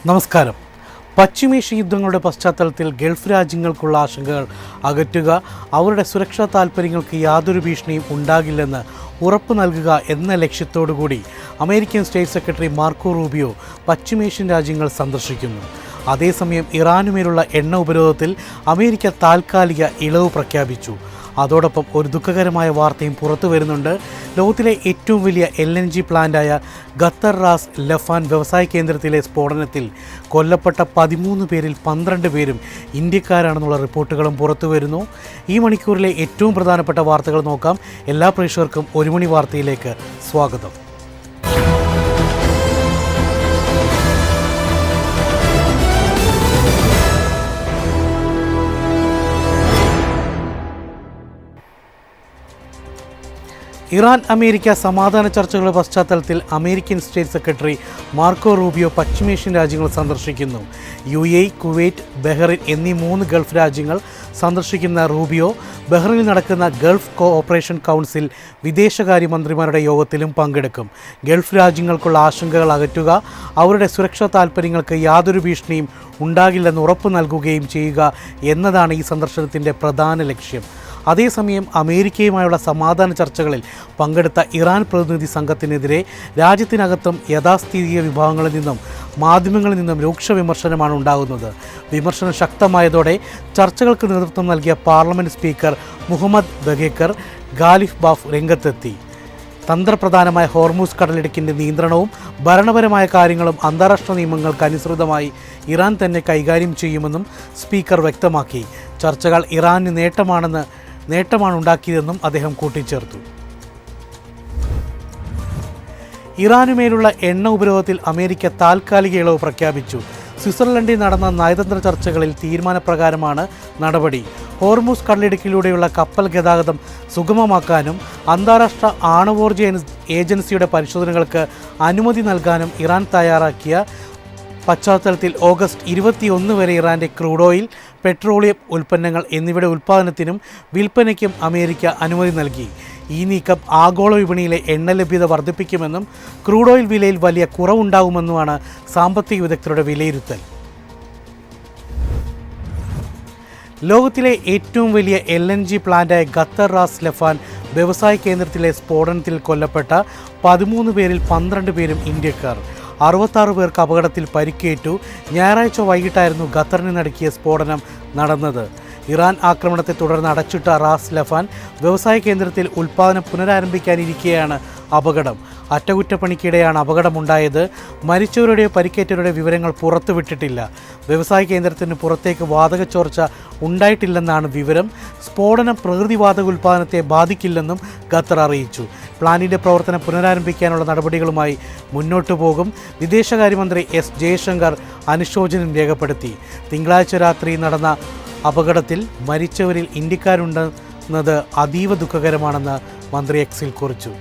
നമസ്കാരം. പശ്ചിമേഷ്യൻ യുദ്ധങ്ങളുടെ പശ്ചാത്തലത്തിൽ ഗൾഫ് രാജ്യങ്ങൾക്കുള്ള ആശങ്കകൾ അകറ്റുക, അവരുടെ സുരക്ഷാ താൽപ്പര്യങ്ങൾക്ക് യാതൊരു ഭീഷണിയും ഉണ്ടാകില്ലെന്ന് ഉറപ്പ് നൽകുക എന്ന ലക്ഷ്യത്തോടുകൂടി American state secretary Marco Rubio പശ്ചിമേഷ്യൻ രാജ്യങ്ങൾ സന്ദർശിക്കുന്നു. അതേസമയം ഇറാനുമേലുള്ള എണ്ണ ഉപരോധത്തിൽ അമേരിക്ക താൽക്കാലിക ഇളവ് പ്രഖ്യാപിച്ചു. അതോടൊപ്പം ഒരു ദുഃഖകരമായ വാർത്തയും പുറത്തു വരുന്നുണ്ട്. ലോകത്തിലെ ഏറ്റവും വലിയ LNG പ്ലാന്റായ ഖത്തർ റാസ് ലഫാൻ വ്യവസായ കേന്ദ്രത്തിലെ സ്ഫോടനത്തിൽ കൊല്ലപ്പെട്ട 13 പേരിൽ 12 പേരും ഇന്ത്യക്കാരാണെന്നുള്ള റിപ്പോർട്ടുകളും പുറത്തു വരുന്നു. ഈ മണിക്കൂറിലെ ഏറ്റവും പ്രധാനപ്പെട്ട വാർത്തകൾ നോക്കാം. എല്ലാ പ്രേക്ഷകർക്കും ഒരു മണി വാർത്തയിലേക്ക് സ്വാഗതം. ഇറാൻ അമേരിക്ക സമാധാന ചർച്ചകളുടെ പശ്ചാത്തലത്തിൽ American state secretary Marco Rubio പശ്ചിമേഷ്യൻ രാജ്യങ്ങൾ സന്ദർശിക്കുന്നു. UAE, കുവൈറ്റ്, ബഹ്റൈൻ എന്നീ 3 ഗൾഫ് രാജ്യങ്ങൾ സന്ദർശിക്കുന്ന റൂബിയോ ബഹ്റൈനിൽ നടക്കുന്ന ഗൾഫ് കോഓപ്പറേഷൻ കൗൺസിൽ വിദേശകാര്യമന്ത്രിമാരുടെ യോഗത്തിലും പങ്കെടുക്കും. ഗൾഫ് രാജ്യങ്ങൾക്കുള്ള ആശങ്കകൾ അകറ്റുക, അവരുടെ സുരക്ഷാ താൽപ്പര്യങ്ങൾക്ക് യാതൊരു ഭീഷണിയും ഉണ്ടാകില്ലെന്ന് ഉറപ്പ് നൽകുകയും ചെയ്യുക എന്നതാണ് ഈ സന്ദർശനത്തിൻ്റെ പ്രധാന ലക്ഷ്യം. അതേസമയം അമേരിക്കയുമായുള്ള സമാധാന ചർച്ചകളിൽ പങ്കെടുത്ത ഇറാൻ പ്രതിനിധി സംഘത്തിനെതിരെ രാജ്യത്തിനകത്തും യാഥാസ്ഥിതിക വിഭാഗങ്ങളിൽ നിന്നും മാധ്യമങ്ങളിൽ നിന്നും രൂക്ഷ വിമർശനമാണ് ഉണ്ടാകുന്നത്. വിമർശനം ശക്തമായതോടെ ചർച്ചകൾക്ക് നേതൃത്വം നൽകിയ പാർലമെൻറ്റ് സ്പീക്കർ മുഹമ്മദ് ബഗേക്കർ ഖാലിഫ് ബാഫ് രംഗത്തെത്തി. തന്ത്രപ്രധാനമായ ഹോർമൂസ് കടലിടുക്കിൻ്റെ നിയന്ത്രണവും ഭരണപരമായ കാര്യങ്ങളും അന്താരാഷ്ട്ര നിയമങ്ങൾക്ക് അനുസൃതമായി ഇറാൻ തന്നെ കൈകാര്യം ചെയ്യുമെന്നും സ്പീക്കർ വ്യക്തമാക്കി. ചർച്ചകൾ ഇറാന് നേട്ടമാണ് ഉണ്ടാക്കിയതെന്നും അദ്ദേഹം കൂട്ടിച്ചേർത്തു. ഇറാനുമേലുള്ള എണ്ണ ഉപരോധത്തിൽ അമേരിക്ക താൽക്കാലിക ഇളവ് പ്രഖ്യാപിച്ചു. സ്വിറ്റ്സർലൻഡിൽ നടന്ന നയതന്ത്ര ചർച്ചകളിൽ തീരുമാനപ്രകാരമാണ് നടപടി. ഹോർമൂസ് കടലിടുക്കിലൂടെയുള്ള കപ്പൽ ഗതാഗതം സുഗമമാക്കാനും അന്താരാഷ്ട്ര ആണവോർജ ഏജൻസിയുടെ പരിശോധനകൾക്ക് അനുമതി നൽകാനും ഇറാൻ തയ്യാറാക്കിയ പശ്ചാത്തലത്തിൽ ഓഗസ്റ്റ് 21 വരെ ഇറാൻ്റെ ക്രൂഡ് ഓയിൽ, പെട്രോളിയം ഉൽപ്പന്നങ്ങൾ എന്നിവയുടെ ഉൽപ്പാദനത്തിനും വിൽപ്പനയ്ക്കും അമേരിക്ക അനുമതി നൽകി. ഈ നീക്കം ആഗോള വിപണിയിലെ എണ്ണ ലഭ്യത വർദ്ധിപ്പിക്കുമെന്നും ക്രൂഡ് ഓയിൽ വിലയിൽ വലിയ കുറവുണ്ടാകുമെന്നുമാണ് സാമ്പത്തിക വിദഗ്ധരുടെ വിലയിരുത്തൽ. ലോകത്തിലെ ഏറ്റവും വലിയ LNG പ്ലാന്റായ ഖത്തർ റാസ് ലഫാൻ വ്യവസായ കേന്ദ്രത്തിലെ സ്ഫോടനത്തിൽ കൊല്ലപ്പെട്ട 13 പേരിൽ 12 പേരും ഇന്ത്യക്കാർ. 66 പേർക്ക് അപകടത്തിൽ പരിക്കേറ്റു. ഞായറാഴ്ച വൈകിട്ടായിരുന്നു ഖത്തറിന് നടുക്കിയ സ്ഫോടനം നടന്നത്. ഇറാൻ ആക്രമണത്തെ തുടർന്ന് അടച്ചിട്ട റാസ് ലഫാൻ വ്യവസായ കേന്ദ്രത്തിൽ ഉൽപ്പാദനം പുനരാരംഭിക്കാനിരിക്കെയാണ് അപകടം. അറ്റകുറ്റപ്പണിക്കിടെയാണ് അപകടമുണ്ടായത്. മരിച്ചവരുടെ പരിക്കേറ്റവരുടെ വിവരങ്ങൾ പുറത്തുവിട്ടിട്ടില്ല. വ്യവസായ കേന്ദ്രത്തിന് പുറത്തേക്ക് വാതക ചോർച്ച ഉണ്ടായിട്ടില്ലെന്നാണ് വിവരം. സ്ഫോടനം പ്രകൃതി വാതക ഉൽപ്പാദനത്തെ ബാധിക്കില്ലെന്നും ഖത്തർ അറിയിച്ചു. പ്ലാന്റിൻ്റെ പ്രവർത്തനം പുനരാരംഭിക്കാനുള്ള നടപടികളുമായി മുന്നോട്ടു പോകും. വിദേശകാര്യമന്ത്രി S. ജയശങ്കർ അനുശോചനം രേഖപ്പെടുത്തി. തിങ്കളാഴ്ച രാത്രി നടന്ന അപകടത്തിൽ മരിച്ചവരിൽ ഇന്ത്യക്കാരുണ്ടെന്നത് അതീവ ദുഃഖകരമാണെന്ന് മന്ത്രി എക്സിൽ കുറിച്ചു.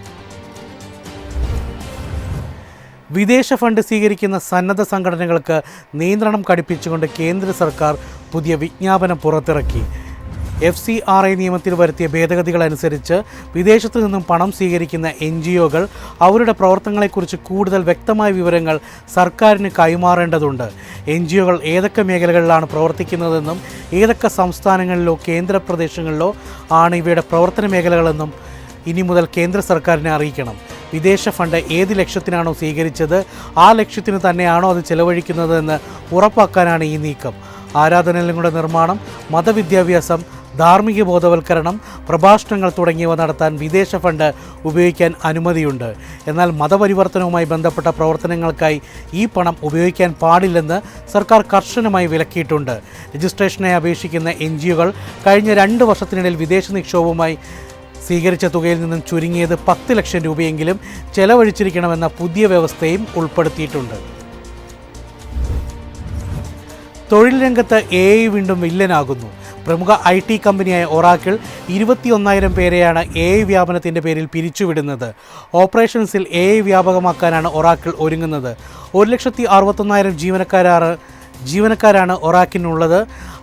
വിദേശ ഫണ്ട് സ്വീകരിക്കുന്ന സന്നദ്ധ സംഘടനകൾക്ക് നിയന്ത്രണം കടുപ്പിച്ചുകൊണ്ട് കേന്ദ്ര സർക്കാർ പുതിയ വിജ്ഞാപനം പുറത്തിറക്കി. FCRA നിയമത്തിൽ വരുത്തിയ ഭേദഗതികളനുസരിച്ച് വിദേശത്തു നിന്നും പണം സ്വീകരിക്കുന്ന NGOകൾ അവരുടെ പ്രവർത്തനങ്ങളെക്കുറിച്ച് കൂടുതൽ വ്യക്തമായ വിവരങ്ങൾ സർക്കാരിന് കൈമാറേണ്ടതുണ്ട്. NGOകൾ ഏതൊക്കെ മേഖലകളിലാണ് പ്രവർത്തിക്കുന്നതെന്നും ഏതൊക്കെ സംസ്ഥാനങ്ങളിലോ കേന്ദ്രപ്രദേശങ്ങളിലോ ആണ് ഇവയുടെ പ്രവർത്തന മേഖലകളെന്നും ഇനി മുതൽ കേന്ദ്ര സർക്കാരിനെ അറിയിക്കണം. വിദേശ ഫണ്ട് ഏത് ലക്ഷ്യത്തിനാണോ സ്വീകരിച്ചത് ആ ലക്ഷ്യത്തിന് തന്നെയാണോ അത് ചെലവഴിക്കുന്നതെന്ന് ഉറപ്പാക്കാനാണ് ഈ നീക്കം. ആരാധനാലയങ്ങളുടെ നിർമ്മാണം, മതവിദ്യാഭ്യാസം, ധാർമ്മിക ബോധവൽക്കരണം, പ്രഭാഷണങ്ങൾ തുടങ്ങിയവ നടത്താൻ വിദേശ ഫണ്ട് ഉപയോഗിക്കാൻ അനുമതിയുണ്ട്. എന്നാൽ മതപരിവർത്തനവുമായി ബന്ധപ്പെട്ട പ്രവർത്തനങ്ങൾക്കായി ഈ പണം ഉപയോഗിക്കാൻ പാടില്ലെന്ന് സർക്കാർ കർശനമായി വിലക്കിയിട്ടുണ്ട്. രജിസ്ട്രേഷനായി അപേക്ഷിക്കുന്ന NGOകൾ കഴിഞ്ഞ 2 വർഷത്തിനിടയിൽ വിദേശ നിക്ഷേപവുമായി സ്വീകരിച്ച തുകയിൽ നിന്നും ചുരുങ്ങിയത് 10 ലക്ഷം രൂപയെങ്കിലും ചെലവഴിച്ചിരിക്കണമെന്ന പുതിയ വ്യവസ്ഥയും ഉൾപ്പെടുത്തിയിട്ടുണ്ട്. തൊഴിൽ രംഗത്ത് AI വീണ്ടും വില്ലനാകുന്നു. പ്രമുഖ IT കമ്പനിയായ ഒറാക്കിൾ 21,000 പേരെയാണ് AI വ്യാപനത്തിൻ്റെ പേരിൽ പിരിച്ചുവിടുന്നത്. ഓപ്പറേഷൻസിൽ AI വ്യാപകമാക്കാനാണ് ഒറാക്കിൾ ഒരുങ്ങുന്നത്. 1,61,000 ജീവനക്കാരാണ് ജീവനക്കാരാണ് ഒറാക്കിനുള്ളത്.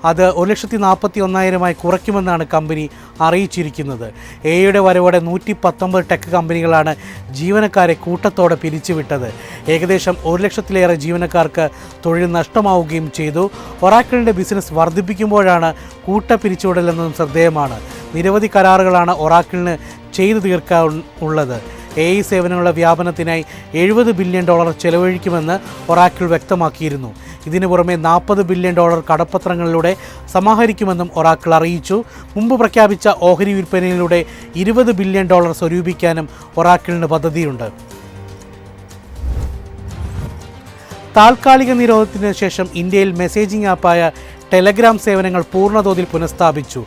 അത് 1,41,000 കുറയ്ക്കുമെന്നാണ് കമ്പനി അറിയിച്ചിരിക്കുന്നത്. എയുടെ വരവോടെ 119 ടെക് കമ്പനികളാണ് ജീവനക്കാരെ കൂട്ടത്തോടെ പിരിച്ചുവിട്ടത്. ഏകദേശം 1,00,000-ലേറെ ജീവനക്കാർക്ക് തൊഴിൽ നഷ്ടമാവുകയും ചെയ്തു. ഒറാക്കിളിൻ്റെ ബിസിനസ് വർദ്ധിപ്പിക്കുമ്പോഴാണ് കൂട്ടപ്പിരിച്ചുവിടലെന്നതും ശ്രദ്ധേയമാണ്. നിരവധി കരാറുകളാണ് ഒറാക്കിളിന് ചെയ്തു തീർക്കാനുള്ളത്. AI സേവനങ്ങളുടെ വ്യാപനത്തിനായി $70 ബില്യൺ ചെലവഴിക്കുമെന്ന് ഒറാക്കിൾ വ്യക്തമാക്കിയിരുന്നു. ഇതിനു പുറമെ $40 ബില്യൺ കടപ്പത്രങ്ങളിലൂടെ സമാഹരിക്കുമെന്നും ഒറാക്കിൾ അറിയിച്ചു. മുമ്പ് പ്രഖ്യാപിച്ച ഓഹരി വിൽപ്പനയിലൂടെ $20 ബില്യൺ സ്വരൂപിക്കാനും ഒറാക്കിളിന് പദ്ധതിയുണ്ട്. താൽക്കാലിക നിരോധനത്തിന് ശേഷം ഇന്ത്യയിൽ മെസ്സേജിംഗ് ആപ്പായ ടെലഗ്രാം സേവനങ്ങൾ പൂർണ്ണതോതിൽ പുനഃസ്ഥാപിച്ചു.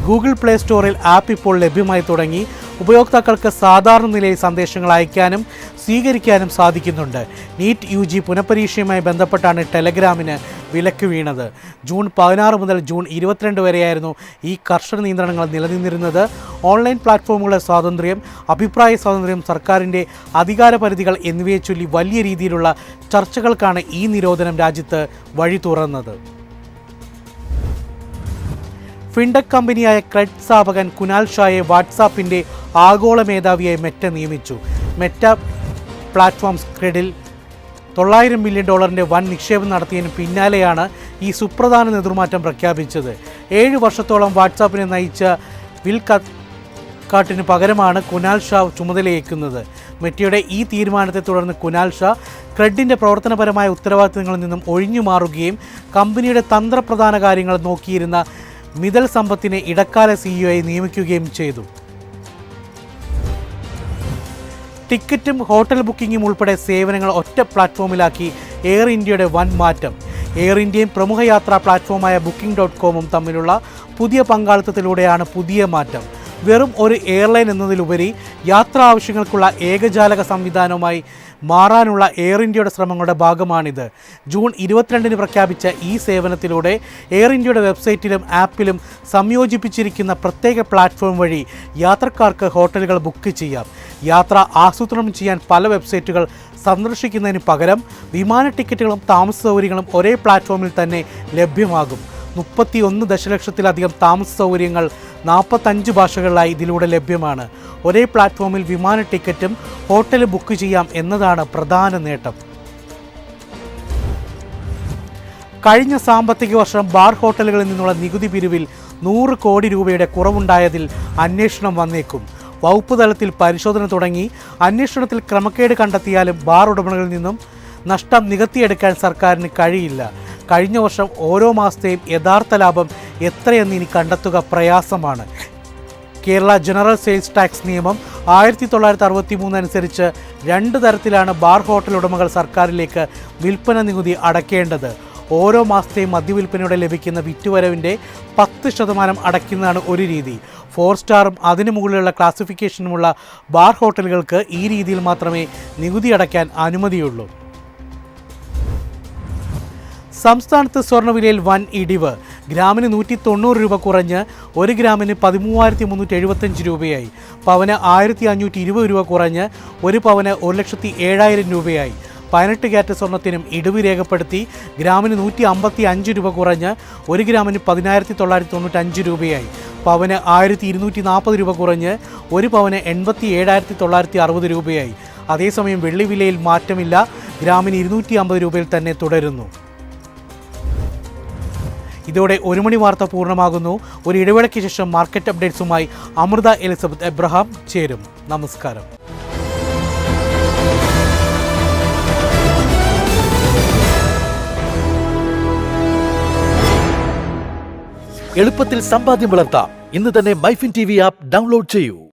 ഗൂഗിൾ പ്ലേ സ്റ്റോറിൽ ആപ്പ് ഇപ്പോൾ ലഭ്യമായി തുടങ്ങി. ഉപയോക്താക്കൾക്ക് സാധാരണ നിലയിൽ സന്ദേശങ്ങൾ അയക്കാനും സ്വീകരിക്കാനും സാധിക്കുന്നുണ്ട്. നീറ്റ് UG പുനഃപരീക്ഷയുമായി ബന്ധപ്പെട്ടാണ് ടെലഗ്രാമിന് വിലക്ക് വീണത്. ജൂൺ 16 മുതൽ ജൂൺ 22 വരെയായിരുന്നു ഈ കർശന നിയന്ത്രണങ്ങൾ നിലനിന്നിരുന്നത്. ഓൺലൈൻ പ്ലാറ്റ്ഫോമുകളുടെ സ്വാതന്ത്ര്യം, അഭിപ്രായ സ്വാതന്ത്ര്യം, സർക്കാരിൻ്റെ അധികാരപരിധികൾ എന്നിവയെ ചൊല്ലി വലിയ രീതിയിലുള്ള ചർച്ചകൾക്കാണ് ഈ നിരോധനം രാജ്യത്ത് വഴി തുറന്നത്. ഫിൻടെക് കമ്പനിയായ ക്രെഡ് സ്ഥാപകൻ കുനാൽ ഷായെ വാട്സാപ്പിൻ്റെ ആഗോള മേധാവിയായി മെറ്റ നിയമിച്ചു. മെറ്റ പ്ലാറ്റ്ഫോംസ് ക്രെഡിൽ $900 മില്യൺ വൻ നിക്ഷേപം നടത്തിയതിന് പിന്നാലെയാണ് ഈ സുപ്രധാന നേതൃമാറ്റം പ്രഖ്യാപിച്ചത്. 7 വർഷത്തോളം വാട്സാപ്പിനെ നയിച്ച വിൽ കാട്ടിന് പകരമാണ് കുനാൽ ഷാ ചുമതലയേൽക്കുന്നത്. മെറ്റയുടെ ഈ തീരുമാനത്തെ തുടർന്ന് കുനാൽ ഷാ ക്രെഡിൻ്റെ പ്രവർത്തനപരമായ ഉത്തരവാദിത്തങ്ങളിൽ നിന്നും ഒഴിഞ്ഞു മാറുകയും കമ്പനിയുടെ തന്ത്രപ്രധാന കാര്യങ്ങൾ നോക്കിയിരുന്ന മിതൽ സമ്പത്തിനെ ഇടക്കാല CEO നിയമിക്കുകയും ചെയ്തു. ടിക്കറ്റും ഹോട്ടൽ ബുക്കിങ്ങും ഉൾപ്പെടെ സേവനങ്ങൾ ഒറ്റ പ്ലാറ്റ്ഫോമിലാക്കി എയർ ഇന്ത്യയുടെ വൻ മാറ്റം. എയർ ഇന്ത്യയും പ്രമുഖ യാത്രാ പ്ലാറ്റ്ഫോമായ Booking.com തമ്മിലുള്ള പുതിയ പങ്കാളിത്തത്തിലൂടെയാണ് പുതിയ മാറ്റം. വെറും ഒരു എയർലൈൻ എന്നതിലുപരി യാത്രാ ആവശ്യങ്ങൾക്കുള്ള ഏകജാലക സംവിധാനവുമായി മാറാനുള്ള എയർ ഇന്ത്യയുടെ ശ്രമങ്ങളുടെ ഭാഗമാണിത്. ജൂൺ 22 പ്രഖ്യാപിച്ച ഈ സേവനത്തിലൂടെ എയർ ഇന്ത്യയുടെ വെബ്സൈറ്റിലും ആപ്പിലും സംയോജിപ്പിച്ചിരിക്കുന്ന പ്രത്യേക പ്ലാറ്റ്ഫോം വഴി യാത്രക്കാർക്ക് ഹോട്ടലുകൾ ബുക്ക് ചെയ്യാം. യാത്ര ആസൂത്രണം ചെയ്യാൻ പല വെബ്സൈറ്റുകൾ സന്ദർശിക്കുന്നതിന് പകരം വിമാന ടിക്കറ്റുകളും താമസ സൗകര്യങ്ങളും ഒരേ പ്ലാറ്റ്ഫോമിൽ തന്നെ ലഭ്യമാകും. 31 ദശലക്ഷത്തിലധികം താമസ സൗകര്യങ്ങൾ 45 ഭാഷകളിലായി ഇതിലൂടെ ലഭ്യമാണ്. ഒരേ പ്ലാറ്റ്ഫോമിൽ വിമാന ടിക്കറ്റും ഹോട്ടൽ ബുക്ക് ചെയ്യാം എന്നതാണ് പ്രധാന നേട്ടം. കഴിഞ്ഞ സാമ്പത്തിക വർഷം ബാർ ഹോട്ടലുകളിൽ നിന്നുള്ള നികുതി പിരിവിൽ 100 കോടി രൂപയുടെ കുറവുണ്ടായതിൽ അന്വേഷണം വന്നേക്കും. വകുപ്പ് തലത്തിൽ പരിശോധന തുടങ്ങി. അന്വേഷണത്തിൽ ക്രമക്കേട് കണ്ടെത്തിയാലും ബാർ ഉടമകളിൽ നിന്നും നഷ്ടം നികത്തിയെടുക്കാൻ സർക്കാരിന് കഴിയില്ല. കഴിഞ്ഞ വർഷം ഓരോ മാസത്തെയും യഥാർത്ഥ ലാഭം എത്രയെന്ന് ഇനി കണ്ടെത്തുക പ്രയാസമാണ്. കേരള ജനറൽ സെയിൽസ് ടാക്സ് നിയമം 1963 അനുസരിച്ച് 2 തരത്തിലാണ് ബാർ ഹോട്ടൽ ഉടമകൾ സർക്കാരിലേക്ക് വിൽപ്പന നികുതി അടയ്ക്കേണ്ടത്. ഓരോ മാസത്തെയും മദ്യവിൽപ്പനയോടെ ലഭിക്കുന്ന വിറ്റുവരവിൻ്റെ 10% അടയ്ക്കുന്നതാണ് ഒരു രീതി. 4 സ്റ്റാറും അതിനു മുകളിലുള്ള ക്ലാസിഫിക്കേഷനുമുള്ള ബാർ ഹോട്ടലുകൾക്ക് ഈ രീതിയിൽ മാത്രമേ നികുതി അടയ്ക്കാൻ അനുമതിയുള്ളൂ. സംസ്ഥാനത്ത് സ്വർണ്ണവിലയിൽ വൻ ഇടിവ്. ഗ്രാമിന് 190 രൂപ കുറഞ്ഞ് 1 ഗ്രാമിന് 13,375 രൂപയായി. പവന് 1,520 രൂപ കുറഞ്ഞ് 1 പവന് 1,07,000 രൂപയായി. 18 ക്യാരറ്റ് സ്വർണ്ണത്തിനും ഇടിവ് രേഖപ്പെടുത്തി. ഗ്രാമിന് 155 രൂപ കുറഞ്ഞ് 1 ഗ്രാമിന് 10,995 രൂപയായി. പവന് 1,240 രൂപ കുറഞ്ഞ് 1 പവന് 87,960 രൂപയായി. അതേസമയം വെള്ളി വിലയിൽ മാറ്റമില്ല. ഗ്രാമിന് 250 രൂപയിൽ തന്നെ തുടരുന്നു. ഇതോടെ 1 മണി വാർത്ത പൂർണ്ണമാകുന്നു. ഒരു ഇടവേളയ്ക്ക് ശേഷം മാർക്കറ്റ് അപ്ഡേറ്റ്സുമായി അമൃത എലിസബത്ത് എബ്രഹാം ചേരും. നമസ്കാരം. എളുപ്പത്തിൽ സമ്പാദ്യം വളർത്താം. ഇന്ന് തന്നെ മൈഫിൻ TV ആപ്പ് ഡൗൺലോഡ് ചെയ്യൂ.